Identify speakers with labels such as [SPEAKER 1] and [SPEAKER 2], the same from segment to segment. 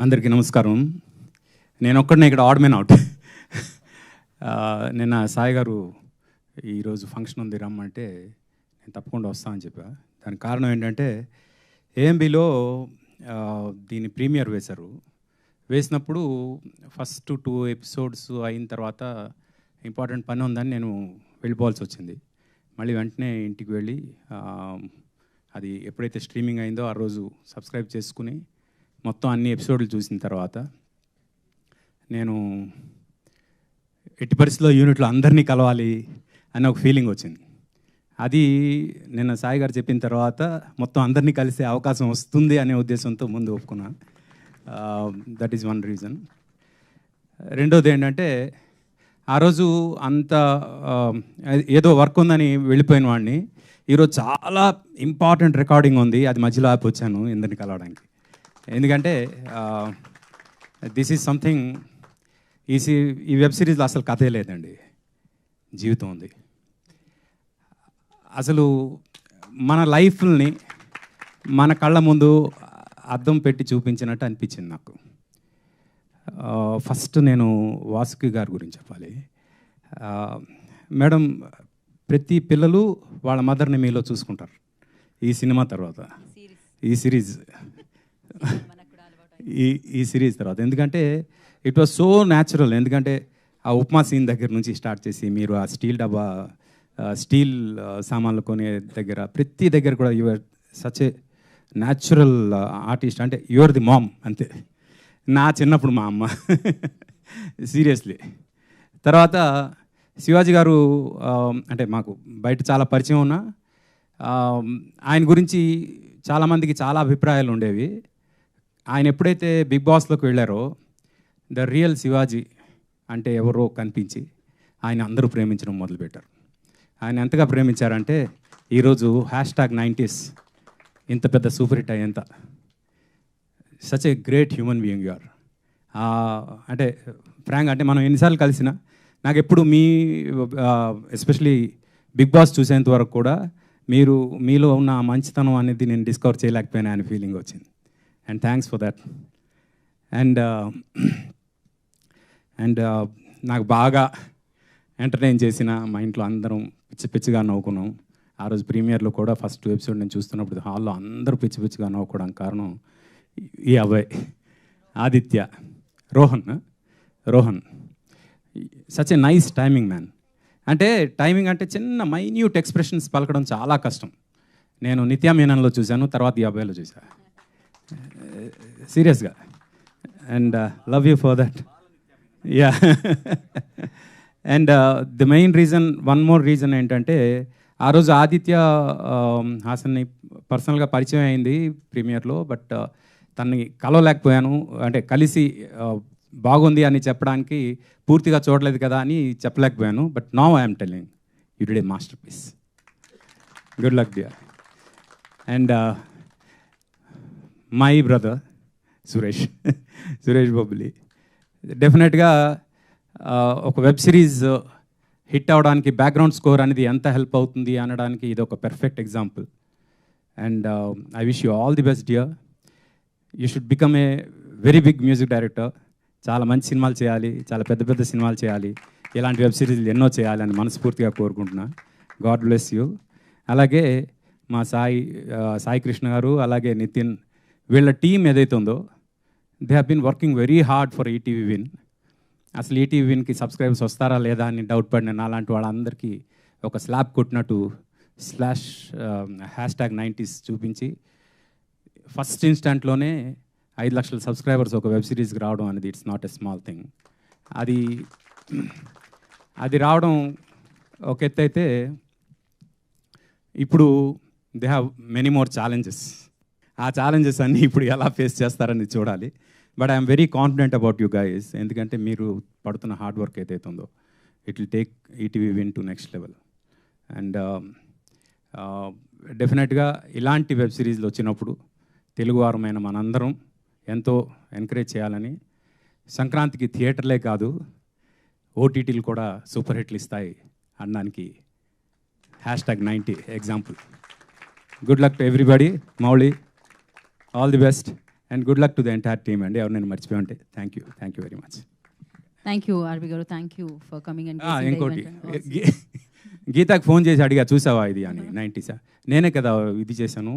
[SPEAKER 1] అందరికీ నమస్కారం. నేను ఒక్కడనే ఇక్కడ ఆడ్ మ్యాన్ అవుట్. నిన్న సాయి గారు ఈరోజు ఫంక్షన్ ఉంది రమ్మంటే నేను తప్పకుండా వస్తానని చెప్పా. దానికి కారణం ఏంటంటే ఏఎంబీలో దీని ప్రీమియర్ వేశారు. వేసినప్పుడు ఫస్ట్ 2 ఎపిసోడ్స్ అయిన తర్వాత ఇంపార్టెంట్ పని ఉందని నేను వెళ్ళిపోవాల్సి వచ్చింది. మళ్ళీ వెంటనే ఇంటికి వెళ్ళి అది ఎప్పుడైతే స్ట్రీమింగ్ అయిందో ఆ రోజు సబ్స్క్రైబ్ చేసుకుని మొత్తం అన్ని ఎపిసోడ్లు చూసిన తర్వాత నేను ఎట్టి పరిస్థితిలో యూనిట్లో అందరినీ కలవాలి అనే ఒక ఫీలింగ్ వచ్చింది. అది నిన్న సాయి గారు చెప్పిన తర్వాత మొత్తం అందరినీ కలిసే అవకాశం వస్తుంది అనే ఉద్దేశంతో ముందు ఒప్పుకున్నా. That is one reason. రెండోది ఏంటంటే ఆ రోజు అంత ఏదో వర్క్ ఉందని వెళ్ళిపోయిన వాడిని ఈరోజు చాలా ఇంపార్టెంట్ రికార్డింగ్ ఉంది, అది మధ్యలో ఆపి వచ్చాను అందరినీ కలవడానికి. ఎందుకంటే దిస్ ఈజ్ సంథింగ్, ఈ వెబ్ సిరీస్లో అసలు కథే లేదండి, జీవితం ఉంది. అసలు మన లైఫ్ని మన కళ్ళ ముందు అద్దం పెట్టి చూపించినట్టు అనిపించింది నాకు. ఫస్ట్ నేను వాసుకి గారి గురించి చెప్పాలి. మేడం, ప్రతి పిల్లలు వాళ్ళ మదర్ని మీలో చూసుకుంటారు ఈ సినిమా తర్వాత, ఈ సిరీస్ తర్వాత. ఎందుకంటే ఇట్ వాజ్ సో న్యాచురల్. ఎందుకంటే ఆ ఉప్మా సీన్ దగ్గర నుంచి స్టార్ట్ చేసి మీరు ఆ స్టీల్ సామాన్లు కొనే దగ్గర ప్రతి దగ్గర కూడా your such a natural artist. అంటే యువర్ ది మామ్ అంతే. నా చిన్నప్పుడు మా అమ్మ సీరియస్లీ. తర్వాత శివాజీ గారు అంటే మాకు బయట చాలా పరిచయం ఉన్నా ఆయన గురించి చాలామందికి చాలా అభిప్రాయాలు ఉండేవి. ఆయన ఎప్పుడైతే బిగ్ బాస్లోకి వెళ్ళారో ద రియల్ శివాజీ అంటే ఎవరో కనిపించి ఆయన అందరూ ప్రేమించడం మొదలుపెట్టారు. ఆయన ఎంతగా ప్రేమించారంటే ఈరోజు #90s ఇంత పెద్ద సూపర్ హిట్ అయ్యేంత such a great human being you are. అంటే ఫ్రాంక్, అంటే మనం ఎన్నిసార్లు కలిసినా నాకు ఎప్పుడు ఎస్పెషలీ బిగ్ బాస్ చూసేంత వరకు కూడా మీలో ఉన్న మంచితనం అనేది నేను డిస్కవర్ చేయలేకపోయినా అనే ఫీలింగ్ వచ్చింది. And thanks for that. And నాకు బాగా ఎంటర్టైన్ చేసిన మా ఇంట్లో అందరం పిచ్చిగా నవ్వుకున్నాం. ఆ రోజు ప్రీమియర్లో కూడా ఫస్ట్ 2 ఎపిసోడ్ నేను చూస్తున్నప్పుడు హాల్లో అందరూ పిచ్చిగా నవ్వుకోవడానికి కారణం ఈ అబ్బాయి Aditya, Rohan. Such a nice timing man. అంటే టైమింగ్ అంటే చిన్న మైన్యూట్ ఎక్స్ప్రెషన్స్ పలకడం చాలా కష్టం. నేను నిత్యా మీనన్లో చూశాను, తర్వాత ఈ అబ్బాయిలో చూశాను సీరియస్గా. And love you for that. Yeah. And the main reason, one more reason ఏంటంటే ఆ రోజు ఆదిత్య హాసన్ని పర్సనల్గా పరిచయం అయింది ప్రీమియర్లో. బట్ తనని కలవలేకపోయాను. అంటే కలిసి బాగుంది అని చెప్పడానికి పూర్తిగా చూడలేదు కదా అని చెప్పలేకపోయాను. But now I'm telling you did a masterpiece. Good luck dear. And my brother Suresh Bobbili. డెఫినెట్గా ఒక వెబ్ సిరీస్ హిట్ అవడానికి బ్యాక్గ్రౌండ్ స్కోర్ అనేది ఎంత హెల్ప్ అవుతుంది అనడానికి ఇది ఒక perfect example. And I wish you all the best dear. You should become a very big music director. చాలా మంచి సినిమాలు చేయాలి, చాలా పెద్ద సినిమాలు చేయాలి, ఇలాంటి వెబ్ సిరీస్లు ఎన్నో చేయాలని మనస్ఫూర్తిగా కోరుకుంటున్నా. God bless you. అలాగే మా సాయి కృష్ణ గారు, అలాగే నితిన్, వీళ్ళ టీం ఏదైతే ఉందో they have been working very hard for ETV Win. అసలు ఈటీవీ విన్కి సబ్స్క్రైబర్స్ వస్తారా లేదా అని డౌట్ పడిన అలాంటి వాళ్ళందరికీ ఒక స్లాబ్ కొట్టినట్టు #90s చూపించి ఫస్ట్ ఇన్స్టెంట్లోనే 5 లక్షల సబ్స్క్రైబర్స్ ఒక వెబ్ సిరీస్కి రావడం అనేది it's not a small thing. అది రావడం ఒక ఎత్తు అయితే, ఇప్పుడు they have many more challenges. ఆ ఛాలెంజెస్ అన్నీ ఇప్పుడు ఎలా ఫేస్ చేస్తారని చూడాలి. But I'm very confident about you guys. ఎందుకంటే మీరు పడుతున్న హార్డ్ వర్క్ ఏదైతే ఉందో it will take ETV win to next level. And డెఫినెట్గా ఇలాంటి వెబ్ సిరీస్లు వచ్చినప్పుడు తెలుగువారమైన మనందరం ఎంతో ఎంకరేజ్ చేయాలని, సంక్రాంతికి థియేటర్లే కాదు ఓటీటీలు కూడా సూపర్ హిట్లు ఇస్తాయి అనడానికి #90 example. Good luck to everybody. Mouli, all the best. And good luck to the entire team అండి. ఎవరు నేను మర్చిపోయి ఉంటే thank you very much.
[SPEAKER 2] Thank you RV గారు, thank you for coming and
[SPEAKER 1] ఇంకోటి గీతాకి ఫోన్ చేసి అడిగా చూసావా ఇది అని 90s నేనే కదా ఇది చేశాను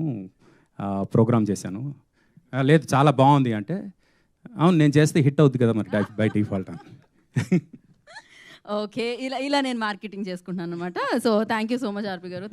[SPEAKER 1] ప్రోగ్రామ్ చేశాను. లేదు చాలా బాగుంది అంటే అవును నేను చేస్తే హిట్ అవుద్ది కదా మరి బై డిఫాల్ట్ అని.
[SPEAKER 2] ఓకే, ఇలా నేను మార్కెటింగ్ చేసుకుంటున్నాను అనమాట. So thank you so much Aarvi గారు.